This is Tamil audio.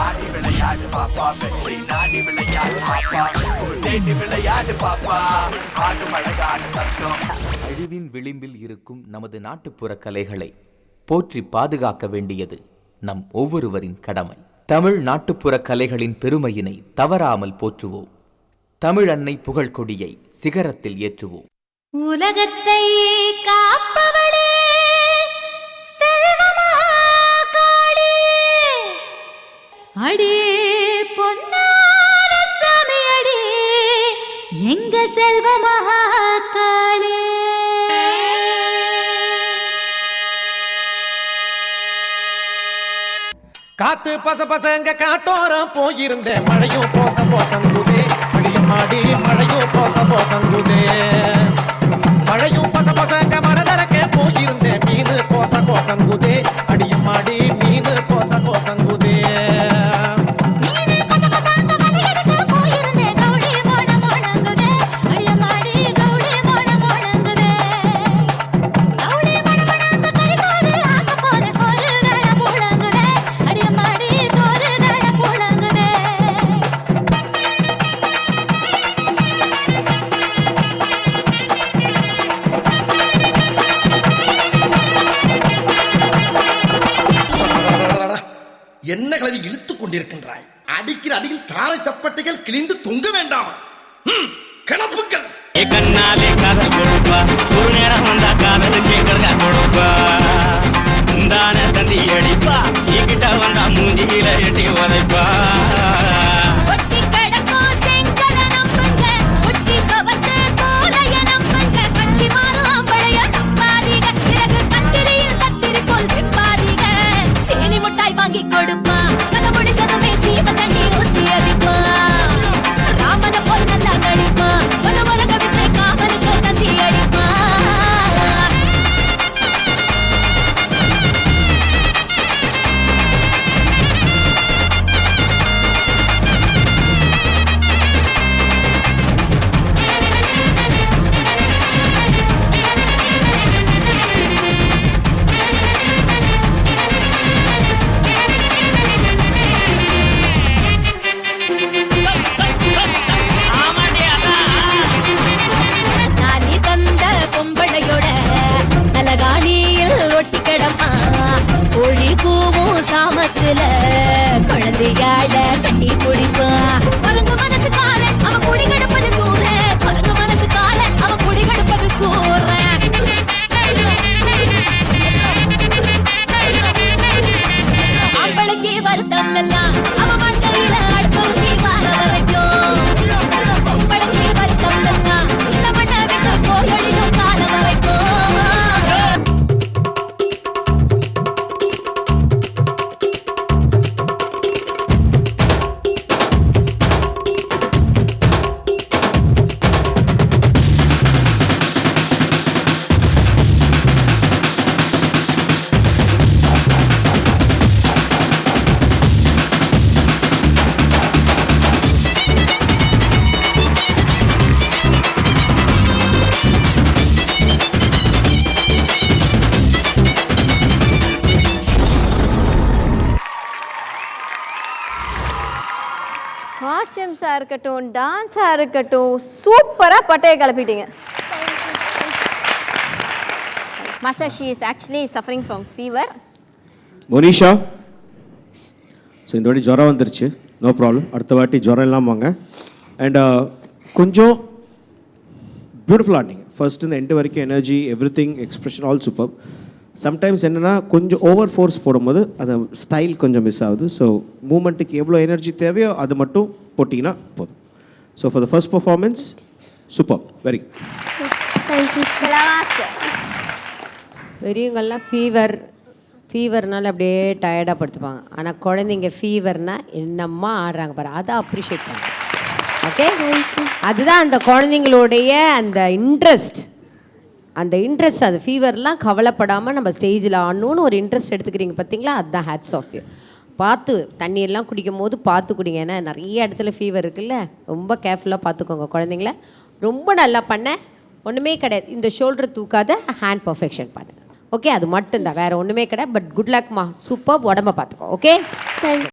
ஆடி விளையாடு பாப்பா வெற்றி நாடி விளையாடு பாப்பா தேடி விளையாடு பாப்பா ஆடு மழையாடு தத்தம். அழிவின் விளிம்பில் இருக்கும் நமது நாட்டுப்புற கலைகளை போற்றி பாதுகாக்க வேண்டியது நம் ஒவ்வொருவரின் கடமை. தமிழ் நாட்டுப்புற கலைகளின் பெருமையினை தவறாமல் போற்றுவோம். தமிழ் அன்னை புகழ் கொடியை சிகரத்தில் ஏற்றுவோம். உலகத்தை காப்பவளே செல்வமகாளே, அடே பொன்னான சாமி அடே எங்க செல்வமகாளே. காத்து பசங்க காட்டோரம் போயிருந்தேன், மழையும் போசங்குதே அடியம்மாடி, மழையும் போசங்குதே. மழையும் பசங்க மனதரக்க போயிருந்தேன், மீனு போசங்குதே அடியம்மாடி, மீனு போசங்குதே. என்ன கிளவி இழுத்துக் கொண்டிருக்கின்றாய்? அடிக்கிற அடியில் தாரை தப்பட்டைகள் கிழிந்து தொங்க வேண்டாமா? கிளப்புக்கள் கண்ணாலே காதல் கொடுப்பா, ஒரு நேரம் வந்தா காதல் கேட்கறதா கொடுப்பா. தான தந்தி அடிப்பா, கிட்ட வந்தா மூஞ்சியில எட்டி உதைப்பா. கொடுப்பா கதை முடிச்சதுமே சீம தண்ணி ஊத்தி அடிப்பா. ராமனை போல் நல்லா நடிப்பா, மனமரக விட்டு காமனுக்கு தந்தி அடிப்பா. சாமத்துல குழந்தையாட கட்டி குடிப்பா. குரங்கு மனசு கால அவ குடி கடுப்பது சூற, குரங்கு மனசு கால அவ குடி கடுப்பது சூற. ஆம்பளைக்கு வருத்தம் எல்லாம் அவ மண்டையில அடுத்தொருத்தி வார வரைக்கும். பொம்பளைக்கு வருத்தம் எல்லாம் இந்த மண்ணை விட்டு போகடிக்கும் காலம் வரைக்கும். காஸ்டியூம்ஸாக இருக்கட்டும், டான்ஸாக இருக்கட்டும், சூப்பராக பட்டையை கிளப்பிட்டீங்க. Masha, she is actually suffering from fever. Monisha, so இந்த வாட்டி ஜுரம் வந்துருச்சு, நோ ப்ராப்ளம். அடுத்த வாட்டி ஜுரம் இல்லாமல் வாங்க. அண்ட் கொஞ்சம் பியூட்டிஃபுல்லாக ஆடினீங்க. ஃபர்ஸ்ட் இந்த எண்டு வரைக்கும் energy, every thing, expression all super. Sometimes என்னென்னா கொஞ்சம் ஓவர் ஃபோர்ஸ் போடும்போது அந்த ஸ்டைல் கொஞ்சம் மிஸ் ஆகுது. ஸோ மூமெண்ட்டுக்கு எவ்வளோ எனர்ஜி தேவையோ அது மட்டும் போட்டிங்கன்னா போதும். So for the first performance super, very good. Thank you sir. பெரியவங்கள்லாம் ஃபீவர்னால அப்படியே டயர்டாக படுத்துப்பாங்க. ஆனால் குழந்தைங்க ஃபீவர்னால் என்னம்மா ஆடுறாங்க பாரு, அதை அப்ரிஷியேட் பண்ணுங்க. ஓகே, அதுதான் அந்த குழந்தைங்களுடைய அந்த இன்ட்ரெஸ்ட். அது ஃபீவர்லாம் கவலைப்படாமல் நம்ம ஸ்டேஜில் ஆடணுன்னு ஒரு இன்ட்ரெஸ்ட் எடுத்துக்கிறீங்க பார்த்தீங்களா, அதுதான் ஹேட்ஸ் ஆஃப் யூ. பார்த்து தண்ணியெல்லாம் குடிக்கும் போது பார்த்து குடிங்க. ஏன்னா நிறைய இடத்துல ஃபீவர் இருக்குல்ல, ரொம்ப கேர்ஃபுல்லாக பார்த்துக்கோங்க குழந்தைங்கள. ரொம்ப நல்லா பண்ண, ஒன்றுமே கிடையாது. இந்த ஷோல்டர் தூக்காத, ஹேண்ட் பர்ஃபெக்ஷன் பண்ணுங்க. ஓகே, அது மட்டும்தான், வேறு ஒன்றுமே கிடையாது. But good Lakhma, super. உடம்ப பார்த்துக்கோ. Okay, thank you.